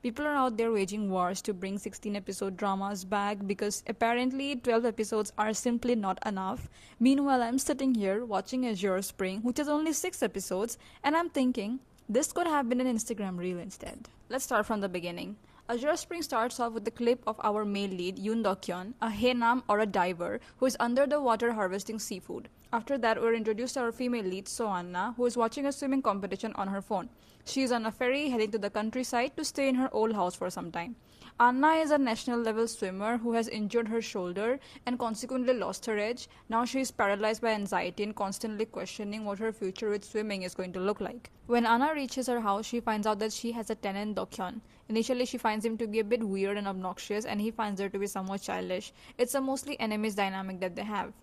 People are out there waging wars to bring 16-episode dramas back because apparently 12 episodes are simply not enough. Meanwhile, I'm sitting here watching Azure Spring, which has only 6 episodes, and I'm thinking, this could have been an Instagram reel instead. Let's start from the beginning. Azure Spring starts off with a clip of our male lead, Yoon Do-kyun, a haenam or a diver who is under the water harvesting seafood. After that, we're introduced to our female lead, So-anna, who is watching a swimming competition on her phone. She is on a ferry heading to the countryside to stay in her old house for some time. Anna is a national level swimmer who has injured her shoulder and consequently lost her edge. Now she is paralyzed by anxiety and constantly questioning what her future with swimming is going to look like. When Anna reaches her house, she finds out that she has a tenant, Do-kyun. Initially, she finds him to be a bit weird and obnoxious, and he finds her to be somewhat childish. It's a mostly enemies dynamic that they have.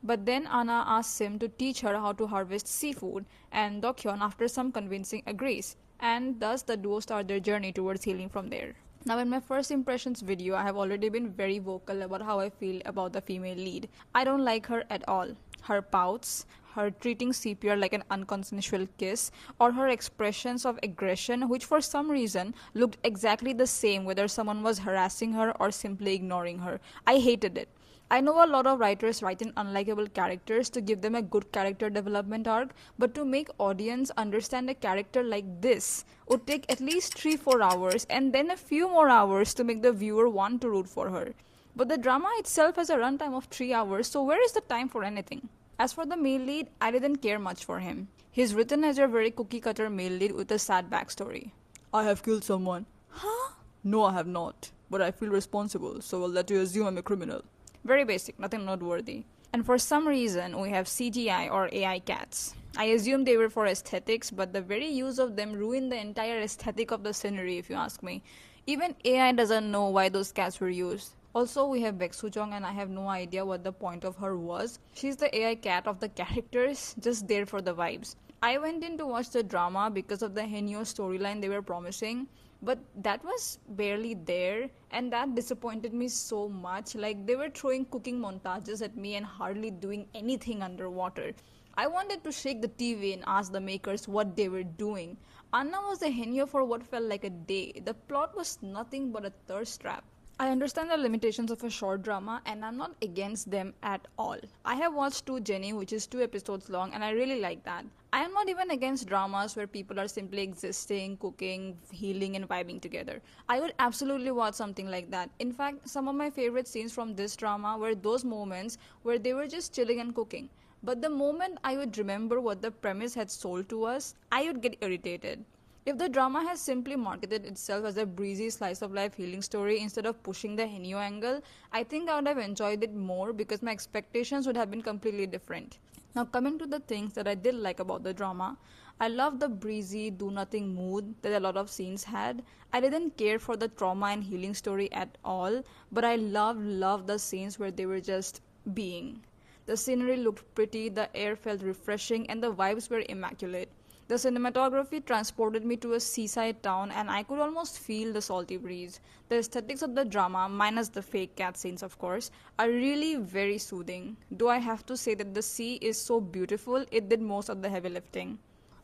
But then Anna asks him to teach her how to harvest seafood, and Do-kyun, after some convincing, agrees. And thus the duo start their journey towards healing from there. Now, in my first impressions video, I have already been very vocal about how I feel about the female lead. I don't like her at all. Her pouts, her treating CPR like an unconsensual kiss, or her expressions of aggression, which for some reason looked exactly the same whether someone was harassing her or simply ignoring her. I hated it. I know a lot of writers write in unlikable characters to give them a good character development arc, but to make audience understand a character like this would take at least 3-4 hours and then a few more hours to make the viewer want to root for her. But the drama itself has a runtime of 3 hours, so where is the time for anything? As for the male lead, I didn't care much for him. He's written as your very cookie cutter male lead with a sad backstory. I have killed someone. Huh? No, I have not. But I feel responsible, so I'll let you assume I'm a criminal. Very basic, nothing noteworthy. And for some reason, we have CGI or AI cats. I assume they were for aesthetics, but the very use of them ruined the entire aesthetic of the scenery, if you ask me. Even AI doesn't know why those cats were used. Also, we have Baek Soo-jung, and I have no idea what the point of her was. She's the AI cat of the characters, just there for the vibes. I went in to watch the drama because of the Henyo storyline they were promising, but that was barely there, and that disappointed me so much. Like, they were throwing cooking montages at me and hardly doing anything underwater. I wanted to shake the TV and ask the makers what they were doing. Anna was the Henyo for what felt like a day. The plot was nothing but a thirst trap. I understand the limitations of a short drama, and I'm not against them at all. I have watched 2 Jenny, which is 2 episodes long, and I really like that. I am not even against dramas where people are simply existing, cooking, healing, and vibing together. I would absolutely watch something like that. In fact, some of my favorite scenes from this drama were those moments where they were just chilling and cooking. But the moment I would remember what the premise had sold to us, I would get irritated. If the drama has simply marketed itself as a breezy slice of life healing story instead of pushing the Henyo angle, I think I would have enjoyed it more because my expectations would have been completely different. Now, coming to the things that I did like about the drama, I love the breezy, do nothing mood that a lot of scenes had. I didn't care for the trauma and healing story at all, but I loved the scenes where they were just being. The scenery looked pretty, the air felt refreshing, and the vibes were immaculate. The cinematography transported me to a seaside town, and I could almost feel the salty breeze. The aesthetics of the drama, minus the fake cat scenes of course, are really very soothing. Though I have to say that the sea is so beautiful, it did most of the heavy lifting.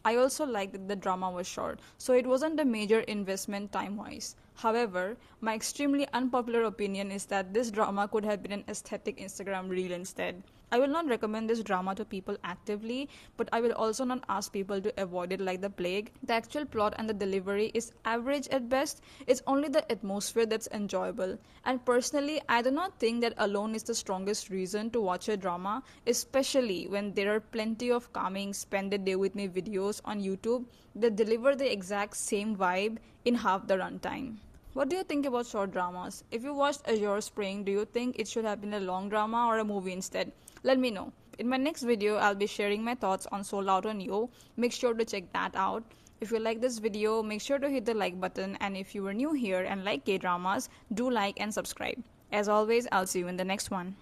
I also liked that the drama was short, so it wasn't a major investment time-wise. However, my extremely unpopular opinion is that this drama could have been an aesthetic Instagram reel instead. I will not recommend this drama to people actively, but I will also not ask people to avoid it like the plague. The actual plot and the delivery is average at best. It's only the atmosphere that's enjoyable. And personally, I do not think that alone is the strongest reason to watch a drama, especially when there are plenty of calming spend the day with me videos on YouTube that deliver the exact same vibe in half the runtime. What do you think about short dramas? If you watched Azure Spring, do you think it should have been a long drama or a movie instead? Let me know. In my next video, I'll be sharing my thoughts on Sold Out on You. Make sure to check that out. If you like this video, make sure to hit the like button, and if you are new here and like K-dramas, do like and subscribe. As always, I'll see you in the next one.